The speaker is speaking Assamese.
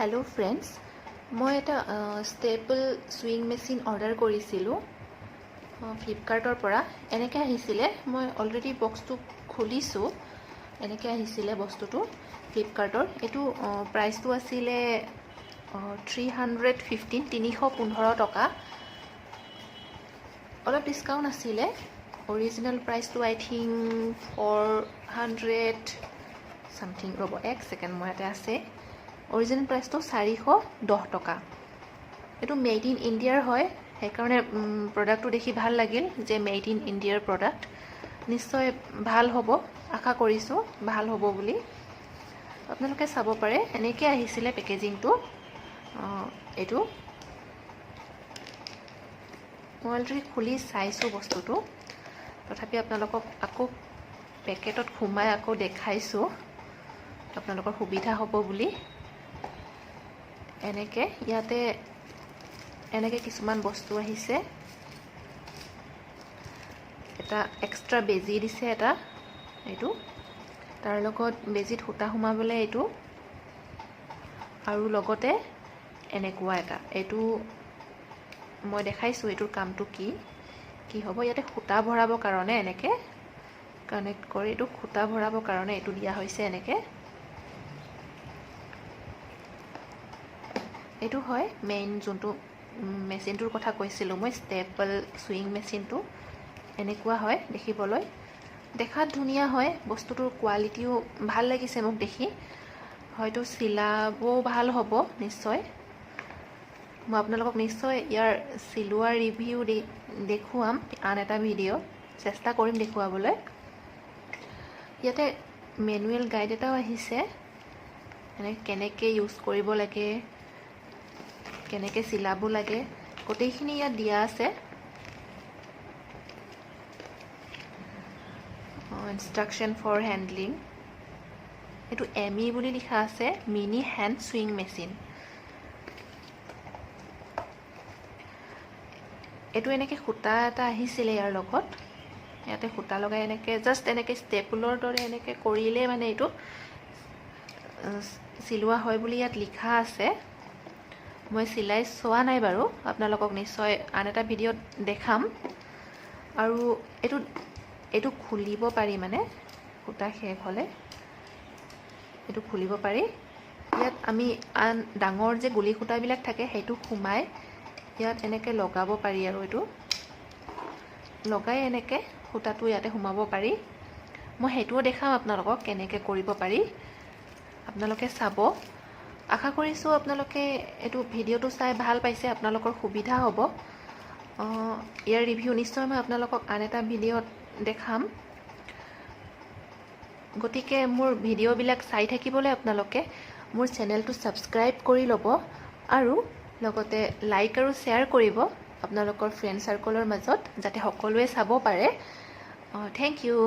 हेलो फ्रेंड्स मैं এটা স্টেপল সুইং মেচিন অৰ্ডাৰ কৰিছিলো ফ্লিপকাৰ্টৰ পৰা এনেকৈ আহিছিলে মই অলৰেডি বক্সটো খুলিছো এনেকৈ আহিছিলে বস্তুটো ফ্লিপকাৰ্টৰ এটো প্ৰাইসটো আছিলে 315 টকা অলপ ডিসকাউন্ট আছিলে অৰিজিনাল প্ৰাইসটো আই থিংক 400 সামথিং ৰব এক সেকেন্ড মই এটা আছে অৰিজিনাল প্ৰাইস তো 410 টকা এটো মেড ইন ইন্ডিয়াৰ হয় সেইকাৰণে প্ৰডাক্টটো দেখি ভাল লাগিল যে মেড ইন ইন্ডিয়াৰ প্ৰডাক্ট নিশ্চয় ভাল হ'ব আশা কৰিছো ভাল হ'ব বুলি আপোনালোকে চাব পাৰে এনেকৈ আহিছিলে পেকেজিংটো এটো মই অলৰেডি খুলি চাইছো বস্তুটো তথাপি আপোনালোকক আকৌ পেকেটত ঘুমাই আকৌ দেখাইছো আপোনালোকৰ সুবিধা হ'ব বুলি এনেকে ইয়াতে এনেকে কিছুমান বস্তু আহিছে এটা এক্সট্ৰা বেজি দিছে এটা এটো তাৰ লগত বেজিত হুটা হুমাবলে এটো আৰু লগতে এনেকুৱা এটা এটো মই দেখাইছো এটোৰ কামটো কি হ'ব ইয়াতে হুটা ভৰাবৰ কাৰণে এনেকে কানেক্ট কৰি এটো হুটা ভৰাবৰ কাৰণে এটো দিয়া হৈছে এনেকে এটো হয় মেইন যোনটো মেচিনটোৰ কথা কৈছিলো মই স্টেপল সুইং মেচিনটো এনেকুৱা হয় দেখিবলৈ দেখাত ধুনিয়া হয় বস্তুটোৰ কোৱালিটিও ভাল লাগিছে মোক দেখি হয়তো সিলাবো ভাল হ'ব নিশ্চয় মই আপোনালোকক নিশ্চয় ইয়াৰ সিলোৱা ৰিভিউ দেখুৱাম আন এটা ভিডিও চেষ্টা কৰিম দেখুৱাবলৈ ইয়াতে মেনুৱেল গাইড এটাও আহিছে এনে কেনেকৈ ইউজ কৰিব লাগে কেনেকৈ সিলাব লাগে গোটেইখিনি ইয়াত দিয়া আছে ইনস্ট্ৰাকশন ফৰ হ্যান্ডলিং এটো এমই বুলি লিখা আছে মিনি হ্যান্ড সুইং মেচিন এটো এনেকৈ খুটা এটা আহিছিলে ইয়াৰ লগত ইয়াতে খুটা লগাই এনেকৈ জাস্ট এনেকৈ স্টেপলৰ দৰে এনেকৈ কৰিলে মানে এটো সিলোৱা হয় বুলি ইয়াত লিখা আছে মই সিলাই সোৱা নাই বাৰু আপোনালোকক নিশ্চয় আন এটা ভিডিওত দেখাম আৰু এটো খুলিব পাৰি মানে খুটা শেষ হলে এটো খুলিব পাৰি ইয়াত আমি আন ডাঙৰ যে গুলি খুটা বিলাক থাকে হেতু খুমাই ইয়াত এনেকৈ লগাব পাৰি আৰু এটো লগাই এনেকৈ খুটাটো ইয়াতে খুমাব পাৰি মই হেতুও দেখাম আপোনালোকক কেনেকৈ কৰিব পাৰি আপোনালোকে চাব আশা কৰিছো আপোনালোকে এটো ভিডিওটো চাই ভাল পাইছে আপোনালোকৰ সুবিধা হ'ব ইয়াৰ ৰিভিউ নিশ্চয় মই আপোনালোকক আন এটা ভিডিওত দেখাম গতিকে মোৰ ভিডিও বিলাক চাই থাকিবলৈ আপোনালোকে মোৰ চেনেলটো সাবস্ক্ৰাইব কৰি ল'ব আৰু লগতে লাইক আৰু শেয়াৰ কৰিব আপোনালোকৰ ফ্ৰেন্ড সাৰ্কলৰ মাজত যাতে সকলোৱে চাব পাৰে থ্যাংক ইউ